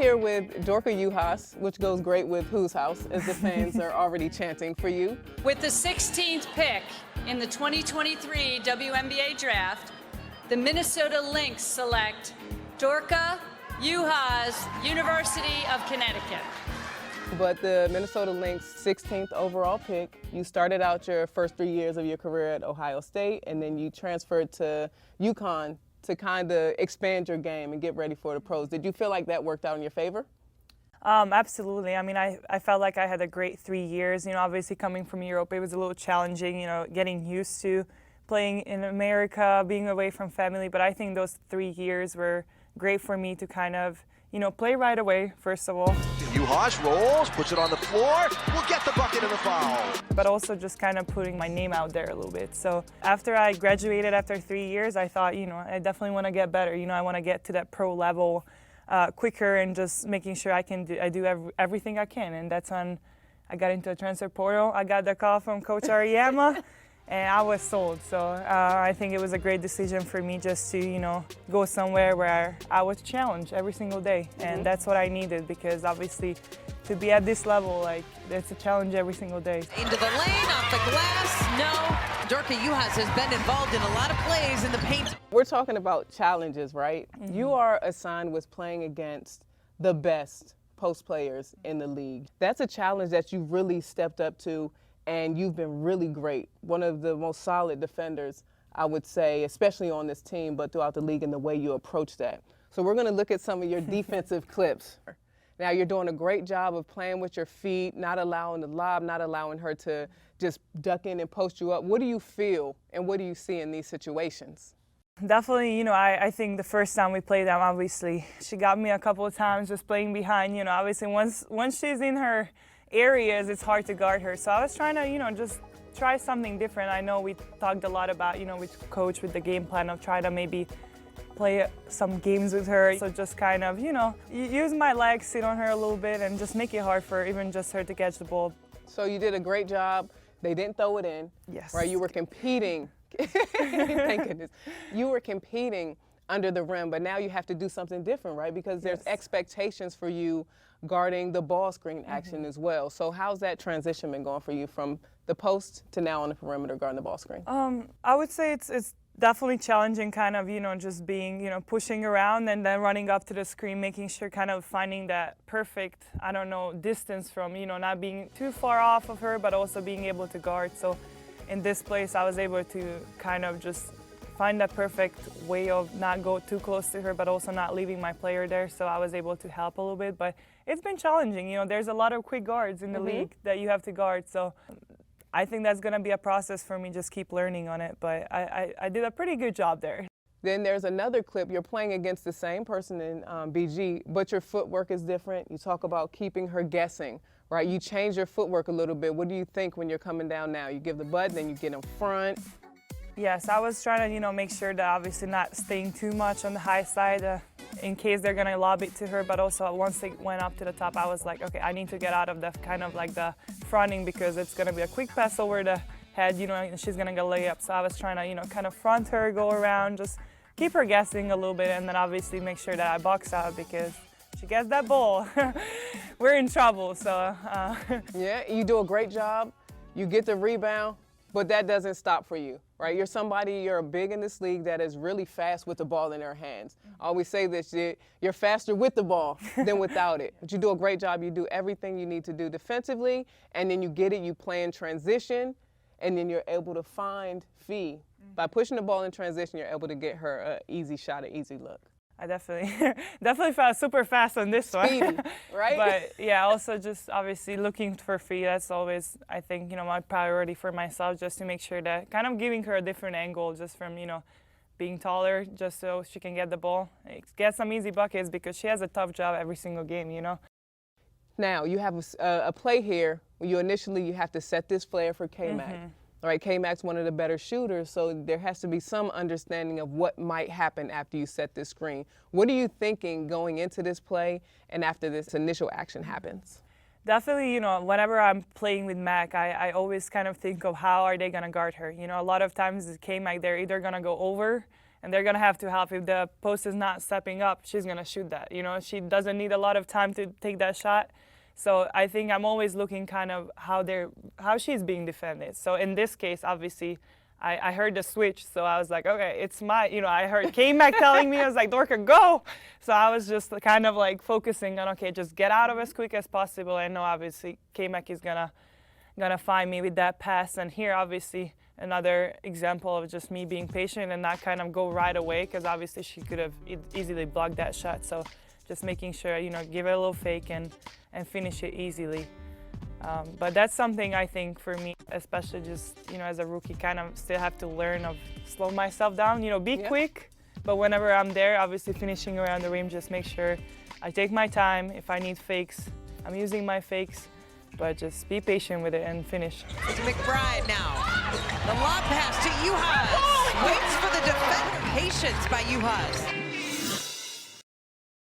here with Dorka Juhasz, which goes great with Whose House, as the fans are already chanting for you. With the 16th pick in the 2023 WNBA draft, the Minnesota Lynx select Dorka Juhasz, University of Connecticut. But the Minnesota Lynx 16th overall pick, you started out your first 3 years of your career at Ohio State, and then you transferred to UConn to kind of expand your game and get ready for the pros. Did you feel like that worked out in your favor? Absolutely. I mean, I felt like I had a great 3 years. Obviously coming from Europe, it was a little challenging, getting used to playing in America, being away from family. But I think those 3 years were great for me to kind of, play right away, first of all. Juhasz rolls, puts it on the floor, will get the bucket and the foul. But also just kind of putting my name out there a little bit. So after I graduated after 3 years, I thought, I definitely want to get better. I want to get to that pro level quicker and just making sure I do everything I can. And that's when I got into a transfer portal. I got the call from Coach Ariyama. And I was sold, so I think it was a great decision for me just to, go somewhere where I was challenged every single day, and that's what I needed because obviously to be at this level, it's a challenge every single day. Into the lane, off the glass, no. Dorka Juhasz has been involved in a lot of plays in the paint. We're talking about challenges, right? You are assigned with playing against the best post players in the league. That's a challenge that you really stepped up to. And you've been really great. One of the most solid defenders, I would say, especially on this team, but throughout the league in the way you approach that. So we're going to look at some of your defensive clips. Now, you're doing a great job of playing with your feet, not allowing the lob, not allowing her to just duck in and post you up. What do you feel and what do you see in these situations? Definitely, I think the first time we played them, obviously, she got me a couple of times just playing behind. Obviously, once she's in her areas, it's hard to guard her. So I was trying to, just try something different. I know we talked a lot about, with coach, with the game plan of trying to maybe play some games with her. So just kind of, use my legs, sit on her a little bit, and just make it hard for even just her to catch the ball. So you did a great job. They didn't throw it in. Yes. Right, you were competing. Thank goodness. You were competing under the rim, but now you have to do something different, right? Because there's expectations for you guarding the ball screen action as well. So how's that transition been going for you from the post to now on the perimeter guarding the ball screen? I would say it's definitely challenging, kind of, just being, pushing around and then running up to the screen, making sure kind of finding that perfect, distance from, not being too far off of her, but also being able to guard. So in this place, I was able to kind of just find that perfect way of not go too close to her, but also not leaving my player there. So I was able to help a little bit, but it's been challenging. There's a lot of quick guards in the league that you have to guard. So I think that's going to be a process for me, just keep learning on it. But I did a pretty good job there. Then there's another clip. You're playing against the same person in BG, but your footwork is different. You talk about keeping her guessing, right? You change your footwork a little bit. What do you think when you're coming down now? You give the button, then you get in front. Yes, I was trying to, make sure that obviously not staying too much on the high side in case they're going to lob it to her. But also once they went up to the top, I was like, okay, I need to get out of the kind of like the fronting because it's going to be a quick pass over the head, and she's going to go lay up. So I was trying to, kind of front her, go around, just keep her guessing a little bit, and then obviously make sure that I box out because she gets that ball. We're in trouble, so. Yeah, you do a great job. You get the rebound, but that doesn't stop for you. Right, you're big in this league that is really fast with the ball in their hands. I always say this, you're faster with the ball than without it. But you do a great job. You do everything you need to do defensively, and then you get it, you play in transition, and then you're able to find Fee. By pushing the ball in transition, you're able to get her an easy shot, an easy look. I definitely felt super fast on this one. Speedy, right? But yeah, also just obviously looking for Fee. That's always, I think, my priority for myself, just to make sure that kind of giving her a different angle, just from, being taller, just so she can get the ball, get some easy buckets because she has a tough job every single game, Now you have a play here. You have to set this flare for K-Mac. All right, K-Mac's one of the better shooters, so there has to be some understanding of what might happen after you set this screen. What are you thinking going into this play and after this initial action happens? Definitely, whenever I'm playing with Mac, I always kind of think of how are they going to guard her. A lot of times with K-Mac, they're either going to go over and they're gonna have to help. If the post is not stepping up, she's gonna shoot that. You know, she doesn't need a lot of time to take that shot. So I think I'm always looking kind of how she's being defended. So in this case, obviously, I heard the switch, so I was like, okay, it's my, you know, I heard K-Mac telling me, I was like, Dorka, go! So I was just kind of like focusing on, okay, just get out of as quick as possible. I know obviously K-Mac is gonna find me with that pass, and here obviously another example of just me being patient and not kind of go right away, because obviously she could have easily blocked that shot. So just making sure, you know, give it a little fake and finish it easily. But that's something I think for me, especially just, you know, as a rookie, kind of still have to learn of slow myself down, you know, be quick, but whenever I'm there, obviously finishing around the rim, just make sure I take my time. If I need fakes, I'm using my fakes, but just be patient with it and finish. It's McBride now. The lob pass to Juhasz. Waits for the defender. Patience by Juhasz.